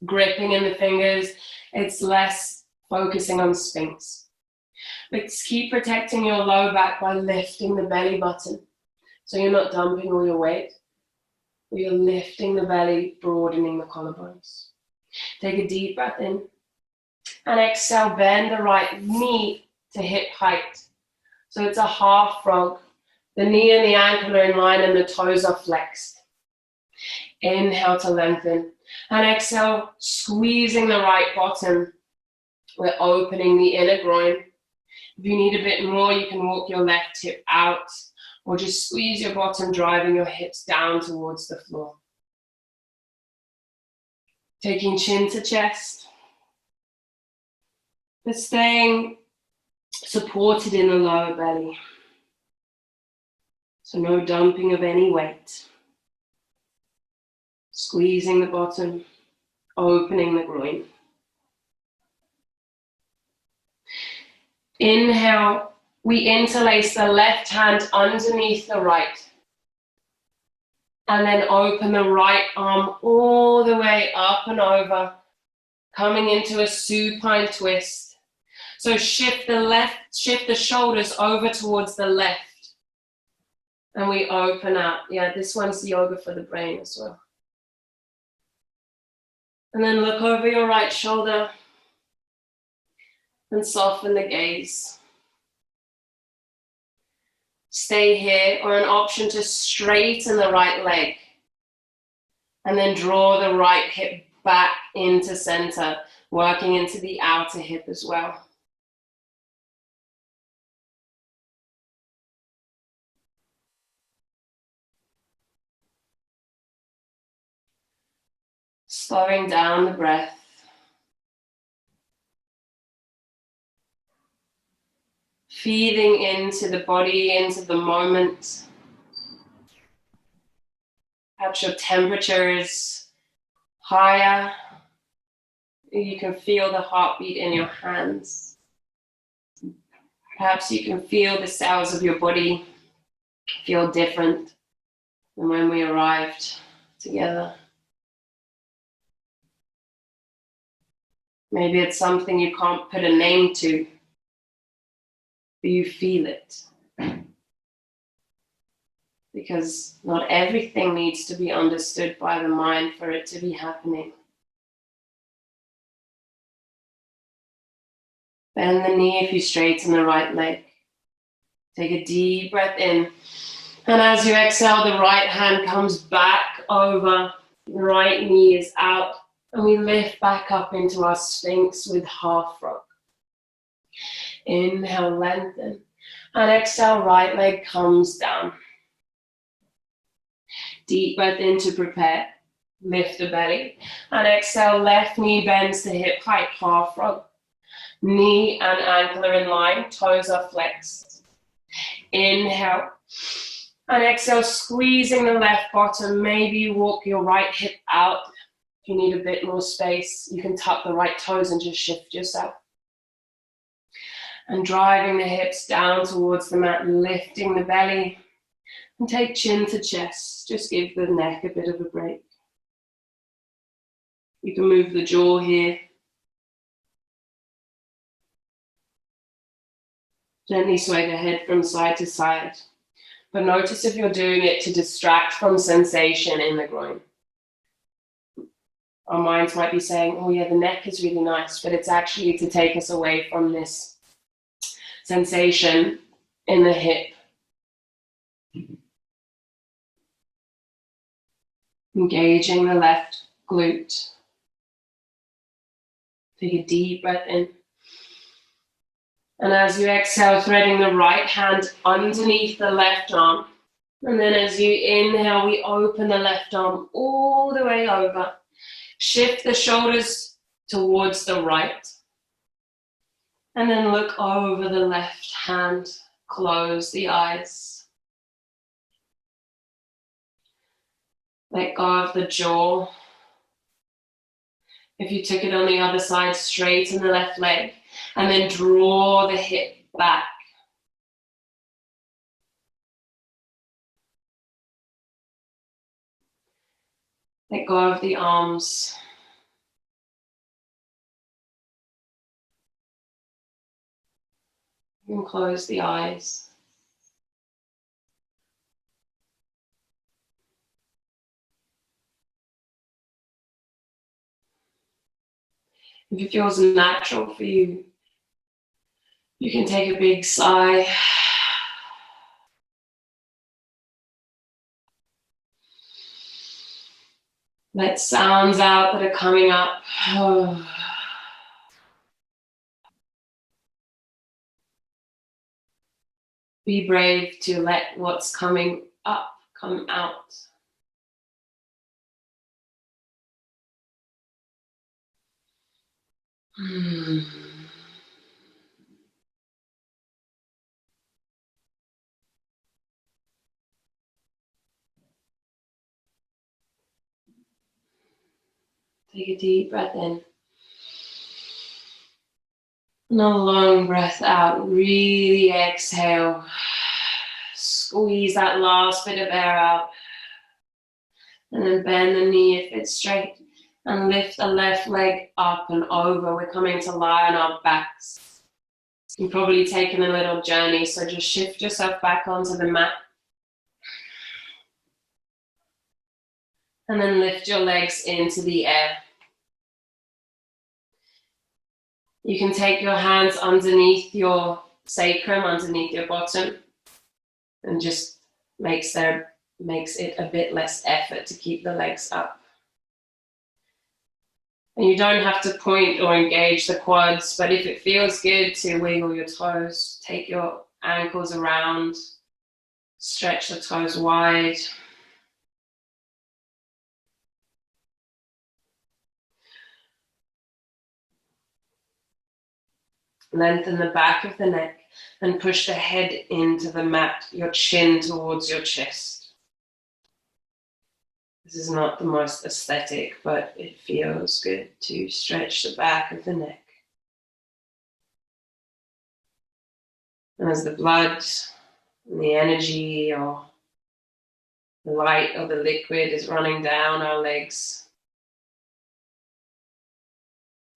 gripping in the fingers. It's less focusing on Sphinx. But keep protecting your low back by lifting the belly button. So you're not dumping all your weight. But you're lifting the belly, broadening the collarbones. Take a deep breath in. And exhale, bend the right knee to hip height. So it's a half frog. The knee and the ankle are in line and the toes are flexed. Inhale to lengthen. And exhale, squeezing the right bottom. We're opening the inner groin. If you need a bit more, you can walk your left hip out or just squeeze your bottom, driving your hips down towards the floor. Taking chin to chest. But staying supported in the lower belly. So no dumping of any weight. Squeezing the bottom, opening the groin. Inhale, we interlace the left hand underneath the right. And then open the right arm all the way up and over, coming into a supine twist. So shift the shoulders over towards the left. And we open out. Yeah, this one's yoga for the brain as well. And then look over your right shoulder and soften the gaze. Stay here, or an option to straighten the right leg. And then draw the right hip back into center, working into the outer hip as well. Slowing down the breath. Feeding into the body, into the moment. Perhaps your temperature is higher. You can feel the heartbeat in your hands. Perhaps you can feel the cells of your body feel different than when we arrived together. Maybe it's something you can't put a name to, but you feel it. Because not everything needs to be understood by the mind for it to be happening. Bend the knee if you straighten the right leg. Take a deep breath in. And as you exhale, the right hand comes back over. The right knee is out. And we lift back up into our Sphinx with half frog. Inhale, lengthen. And exhale, right leg comes down. Deep breath in to prepare. Lift the belly. And exhale, left knee bends to hip height, half frog. Knee and ankle are in line, toes are flexed. Inhale. And exhale, squeezing the left bottom. Maybe you walk your right hip out. If you need a bit more space, you can tuck the right toes and just shift yourself. And driving the hips down towards the mat, lifting the belly. And take chin to chest. Just give the neck a bit of a break. You can move the jaw here. Gently sway the head from side to side. But notice if you're doing it to distract from sensation in the groin. Our minds might be saying, oh yeah, the neck is really nice, but it's actually to take us away from this sensation in the hip. Engaging the left glute. Take a deep breath in. And as you exhale, threading the right hand underneath the left arm. And then as you inhale, we open the left arm all the way over. Shift the shoulders towards the right. And then look over the left hand. Close the eyes. Let go of the jaw. If you took it on the other side, straighten the left leg. And then draw the hip back. Let go of the arms. And close the eyes. If it feels natural for you, you can take a big sigh. Let sounds out that are coming up. Be brave to let what's coming up come out. Take a deep breath in. And a long breath out. Really exhale. Squeeze that last bit of air out. And then bend the knee if it's straight. And lift the left leg up and over. We're coming to lie on our backs. You've probably taken a little journey, so just shift yourself back onto the mat. And then lift your legs into the air. You can take your hands underneath your sacrum, underneath your bottom, and just makes it a bit less effort to keep the legs up. And you don't have to point or engage the quads, but if it feels good to wiggle your toes, take your ankles around, stretch the toes wide. Lengthen the back of the neck and push the head into the mat, your chin towards your chest. This is not the most aesthetic, but it feels good to stretch the back of the neck. And as the blood and the energy or the light or the liquid is running down our legs,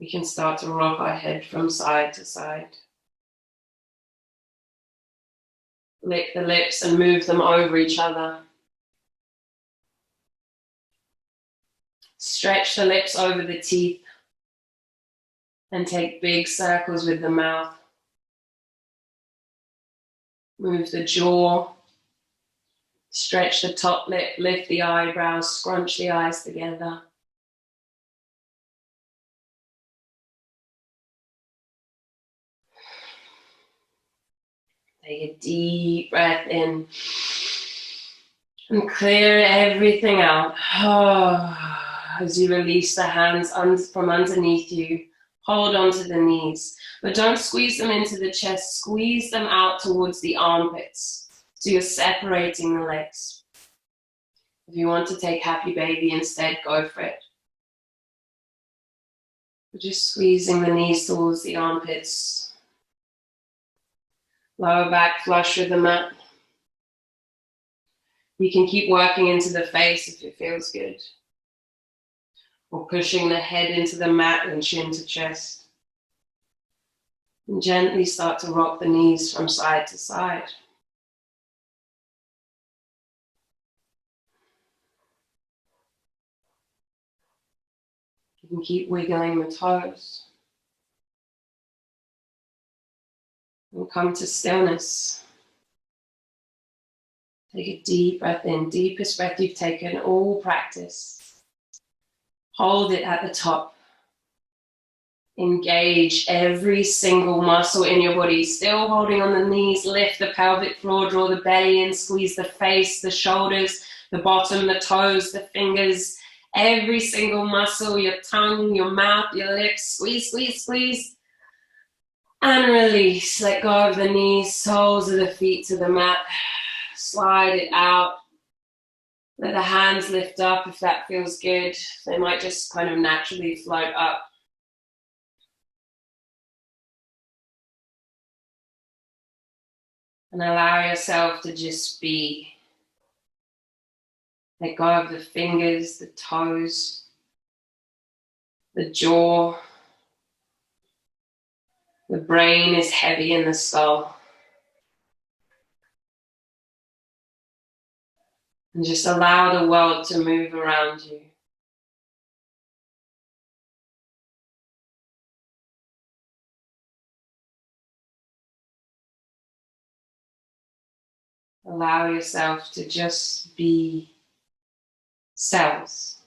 we can start to rock our head from side to side. Lick the lips and move them over each other. Stretch the lips over the teeth and take big circles with the mouth. Move the jaw. Stretch the top lip, lift the eyebrows, scrunch the eyes together. Take a deep breath in and clear everything out. As you release the hands from underneath you, hold onto the knees, but don't squeeze them into the chest. Squeeze them out towards the armpits, so you're separating the legs. If you want to take happy baby instead, go for it. But just squeezing the knees towards the armpits. Lower back flush with the mat. You can keep working into the face if it feels good. Or pushing the head into the mat and chin to chest. And gently start to rock the knees from side to side. You can keep wiggling the toes. And come to stillness. Take a deep breath in, deepest breath you've taken all practice. Hold it at the top. Engage every single muscle in your body. Still holding on the knees, lift the pelvic floor, draw the belly in, squeeze the face, the shoulders, the bottom, the toes, the fingers, every single muscle, your tongue, your mouth, your lips. Squeeze, squeeze, squeeze. And release. Let go of the knees, soles of the feet to the mat. Slide it out. Let the hands lift up if that feels good. They might just kind of naturally float up. And allow yourself to just be. Let go of the fingers, the toes, the jaw. The brain is heavy in the skull. And just allow the world to move around you. Allow yourself to just be cells.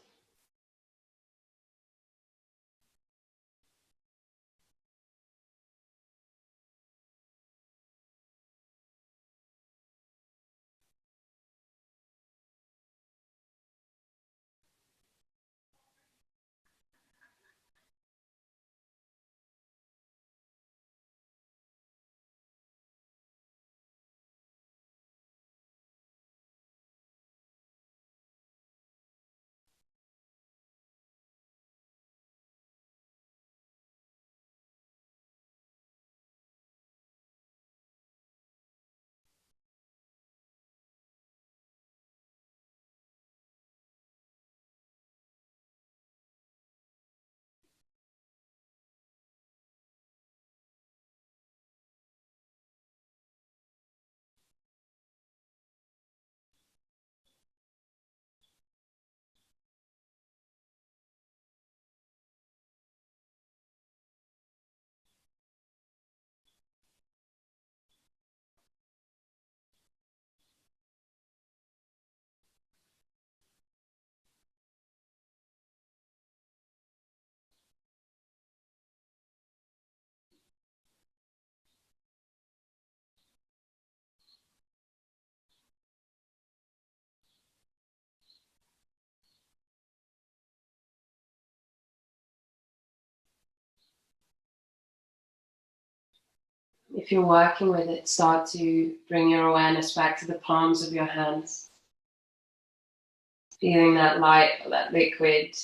If you're working with it, start to bring your awareness back to the palms of your hands. Feeling that light or that liquid.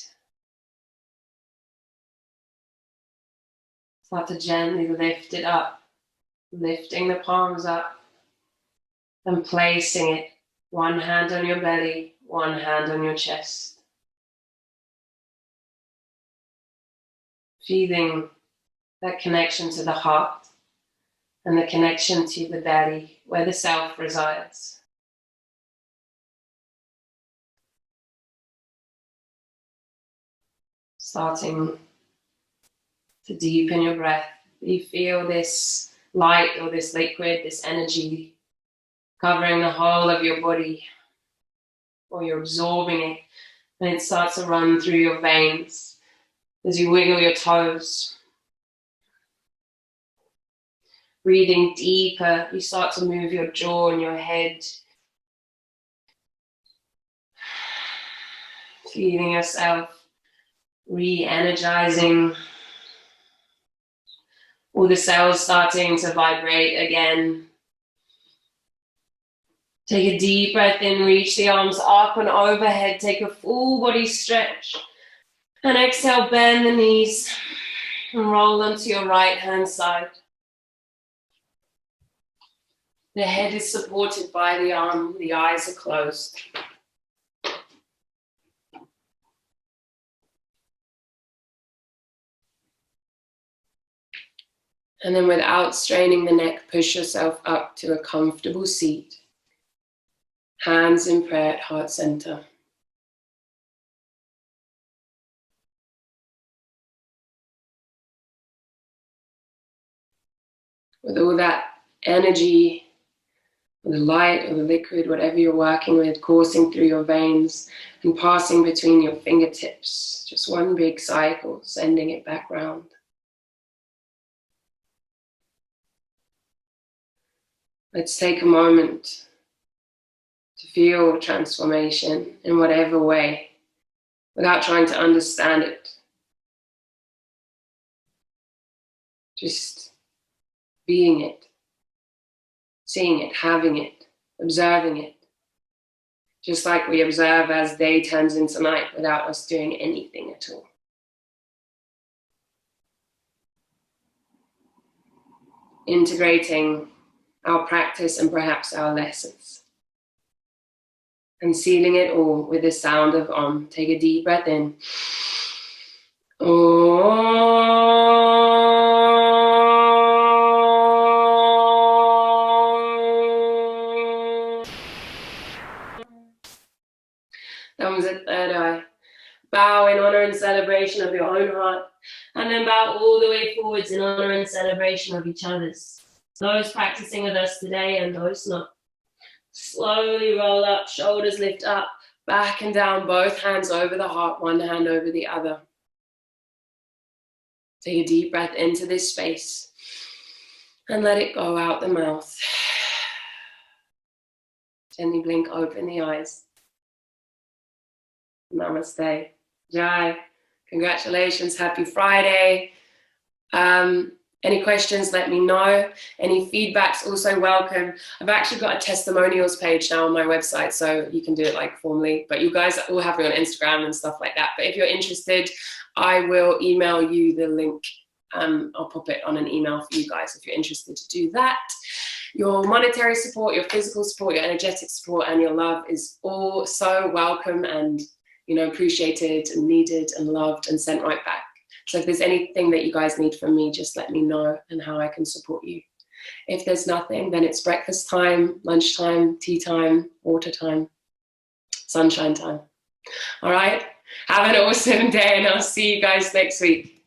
Start to gently lift it up, lifting the palms up and placing it, one hand on your belly, one hand on your chest. Feeling that connection to the heart and the connection to the belly, where the self resides. Starting to deepen your breath. You feel this light or this liquid, this energy covering the whole of your body, or you're absorbing it, and it starts to run through your veins as you wiggle your toes. Breathing deeper, you start to move your jaw and your head. Feeling yourself re-energizing. All the cells starting to vibrate again. Take a deep breath in, reach the arms up and overhead. Take a full body stretch. And exhale, bend the knees and roll them to your right hand side. The head is supported by the arm, the eyes are closed. And then without straining the neck, push yourself up to a comfortable seat. Hands in prayer at heart center. With all that energy, the light or the liquid, whatever you're working with, coursing through your veins and passing between your fingertips. Just one big cycle, sending it back round. Let's take a moment to feel transformation in whatever way, without trying to understand it. Just being it, seeing it, having it, observing it. Just like we observe as day turns into night without us doing anything at all. Integrating our practice and perhaps our lessons. And sealing it all with the sound of Om. Take a deep breath in. Thumbs at third eye. Bow in honor and celebration of your own heart. And then bow all the way forwards in honor and celebration of each other's. Those practicing with us today and those not. Slowly roll up, shoulders lift up, back and down, both hands over the heart, one hand over the other. Take a deep breath into this space and let it go out the mouth. Gently blink open the eyes. Namaste. Jai. Congratulations. Happy Friday. Any questions, let me know. Any feedback's also welcome. I've actually got a testimonials page now on my website, so you can do it like formally, but you guys all have me on Instagram and stuff like that. But if you're interested, I will email you the link. I'll pop it on an email for you guys if you're interested to do that. Your monetary support, your physical support, your energetic support, and your love is all so welcome and, you know, appreciated and needed and loved and sent right back. So if there's anything that you guys need from me, just let me know and how I can support you. If there's nothing, then it's breakfast time, lunchtime, tea time, water time, sunshine time. All right, have an awesome day and I'll see you guys next week.